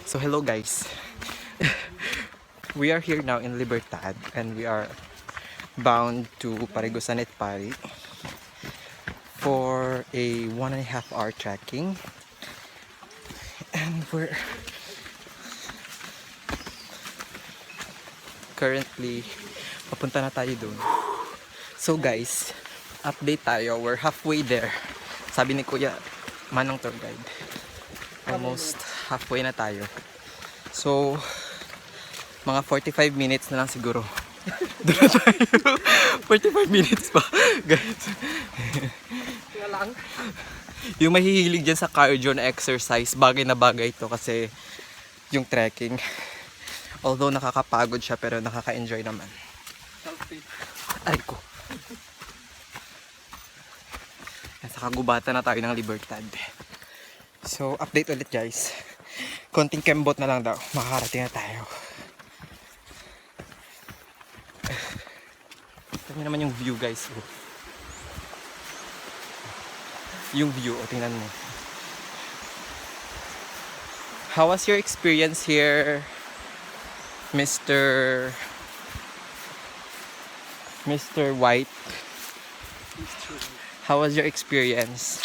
So hello guys. We are here now in Libertad and we are bound to Parigusan et Pari for a 1.5 hour trekking. And we're currently papunta na tayo dun. So guys, update tayo. We're halfway there. Sabi ni Kuya Manong tour guide. Almost halfway na tayo. So, mga 45 minutes na lang siguro. Doon na tayo. 45 minutes pa, guys. Yung mahihilig dyan sa cardio na exercise, bagay na bagay ito kasi yung trekking. Although nakakapagod siya, pero nakaka-enjoy naman. Ay ko. Sa kagubatan na tayo ng Libertad. So, update ulit guys. Konting kembot na lang daw. Makakarating na tayo. Tingnan naman yung view guys. Yung view, tingnan mo. How was your experience here, Mr. White? How was your experience?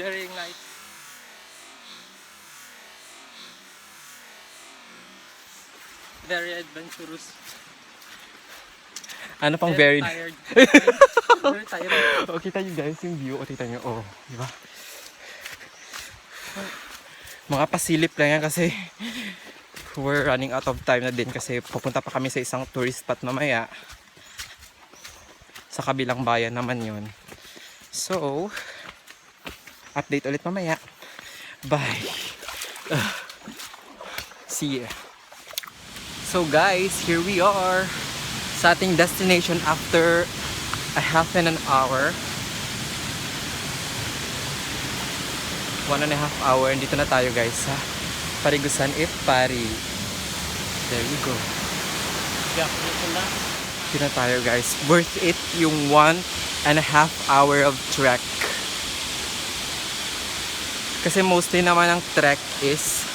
Very nice. Very adventurous. Ano pang very tired. Very tired. Oh, kita nyo guys yung view. O, kita nyo. Oh, di ba? Mga pasilip lang yan kasi we're running out of time na din kasi pupunta pa kami sa isang tourist spot mamaya. Sa kabilang bayan naman yun. So, update ulit mamaya. Bye. See ya. So guys, here we are sa ating destination after a half an hour. 1.5 hour. Dito na tayo guys sa Parigusan et Pari. There we go. Yeah, dito na. Dito na tayo guys. Worth it yung 1.5 hour of trek. Kasi mostly naman ang trek is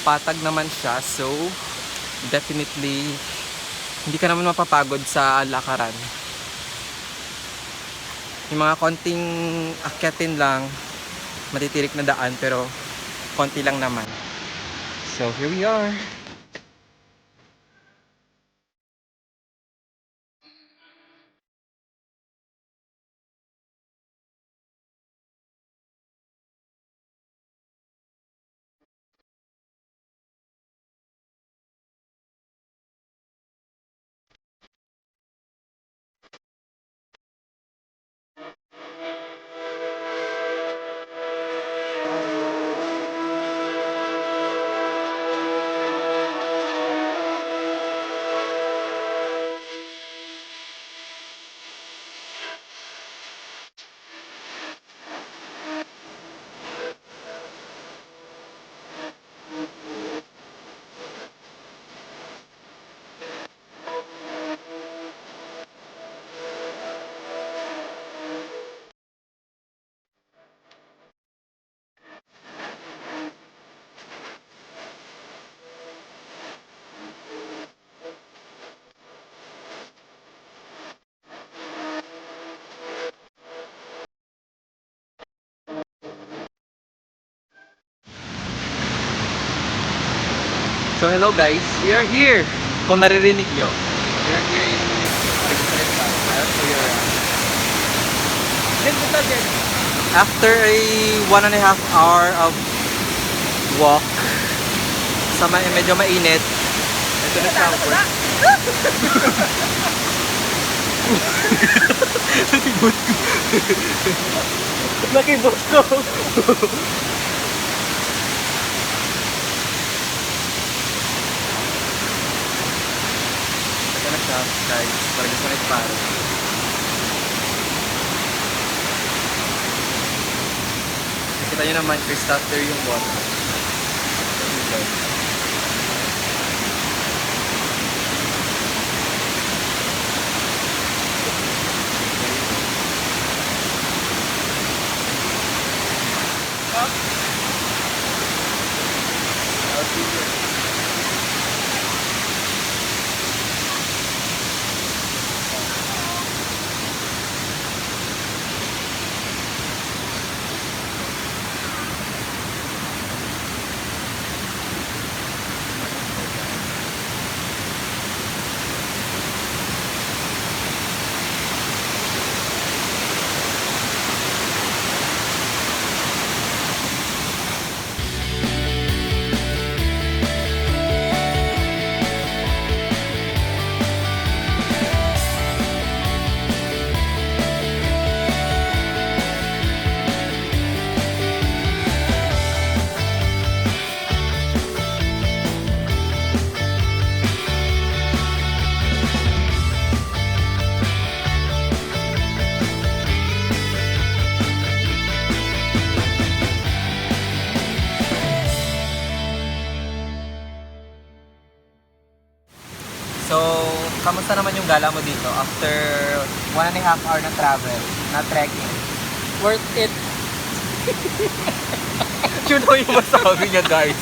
patag naman siya. So, definitely hindi ka naman mapapagod sa lakaran. Yung mga konting akyatin lang, matitirik na daan pero konti lang naman. So here we are. So hello guys, we are here. Kung naririnig nyo, we are here in Parigusan et Pari. I'll show you around. After a 1.5 hour of walk sa medyo mainit, ito na siya. Nakibot ko. Ito na siya guys, Parigusan et Pari. Kita nyo naman, crystal clear yung water. I'll see you. So, kamusta naman yung gala mo dito after 1.5 hour na travel, na trekking? Worth it. Yun o yung masabi niya, guys.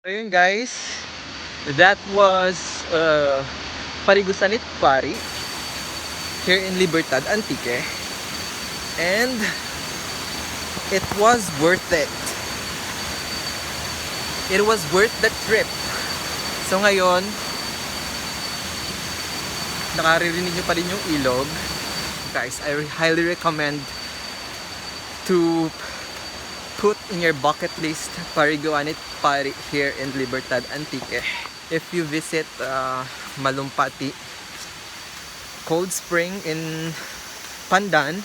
Ayun guys, that was Parigusanit Pari here in Libertad, Antique. And it was worth it. It was worth the trip. So ngayon, nakaririnig nyo pa rin yung ilog. Guys, I highly recommend to put in your bucket list Pariguanit Pari here in Libertad, Antique. If you visit Malumpati Cold Spring in Pandan,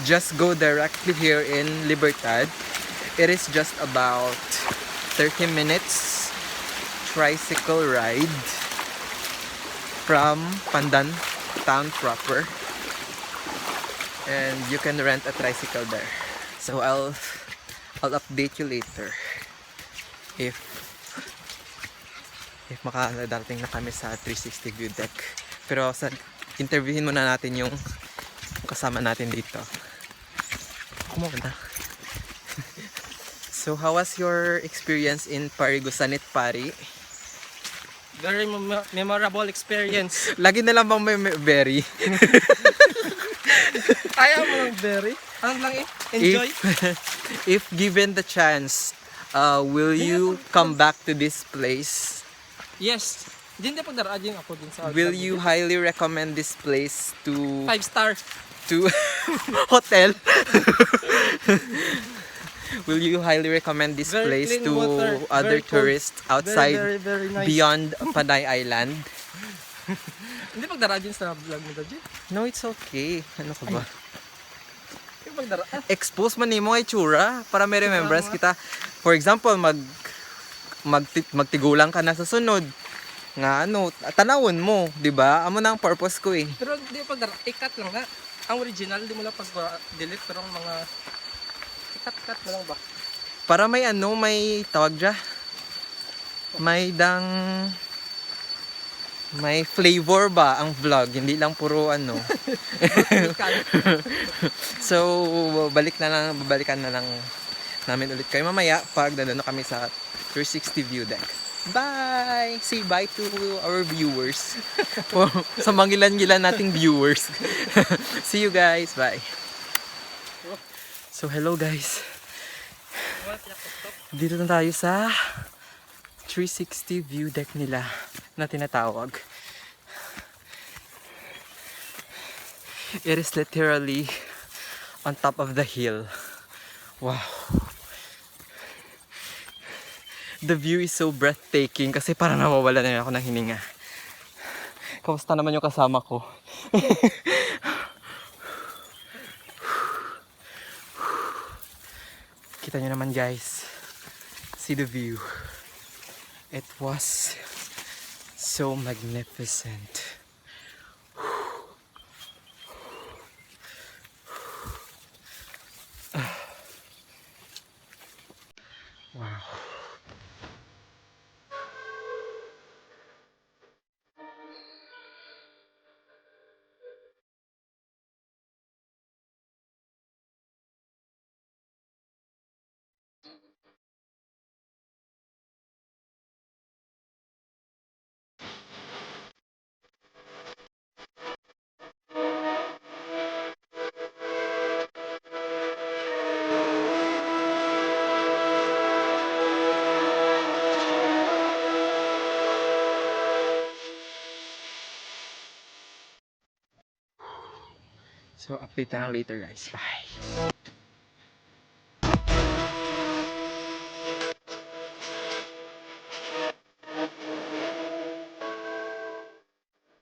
just go directly here in Libertad. It is just about 30 minutes tricycle ride from Pandan town proper, and you can rent a tricycle there. So I'll update you later if makakadating na kami sa 360 view deck. Pero interviewin muna natin yung kasama natin dito. Kumuna. So how was your experience in Parigusanit Pari? Very memorable experience. Lagi na lang bang may berry? Ayaw mo ng berry? Ano lang eh? Enjoy. If given the chance, will you come back to this place? Yes. Din na pagdaraan ako din sa Will you highly recommend this place to 5-star. hotel? Will you highly recommend this Very place clean to water, other very cold, tourists outside very nice. beyond Panay Island? Hindi pagdara dyan sa vlog mo dyan. No, it's okay. Ano ka ba? Yung pagdara. Expose man nimo ay tsura para may remembrance kita. For example, magtigulang ka na sa sunod. Nga ano, tanawon mo, 'di ba? Amo na ang purpose ko eh. Pero hindi pagdara. I-cut lang na. Ang original, di mo lang pag-delete. Pero ang mga i-cut na lang ba? Para may ano, may tawag dya. May flavor ba ang vlog, hindi lang puro ano. So, babalikan na lang namin ulit kayo mamaya pag nandun na kami sa 360 view deck. Bye! Say bye to our viewers. Sa mangilan-ngilan nating viewers. See you guys. Bye. So, hello guys. Dito na tayo sa 360 view deck nila na tinatawag. It is literally on top of the hill. Wow. The view is so breathtaking kasi parang nawawala na ako ng hininga. Kamusta naman yung kasama ko? Kita nyo naman guys. See the view. It was so magnificent. Wow. So, update na lang later guys. Bye.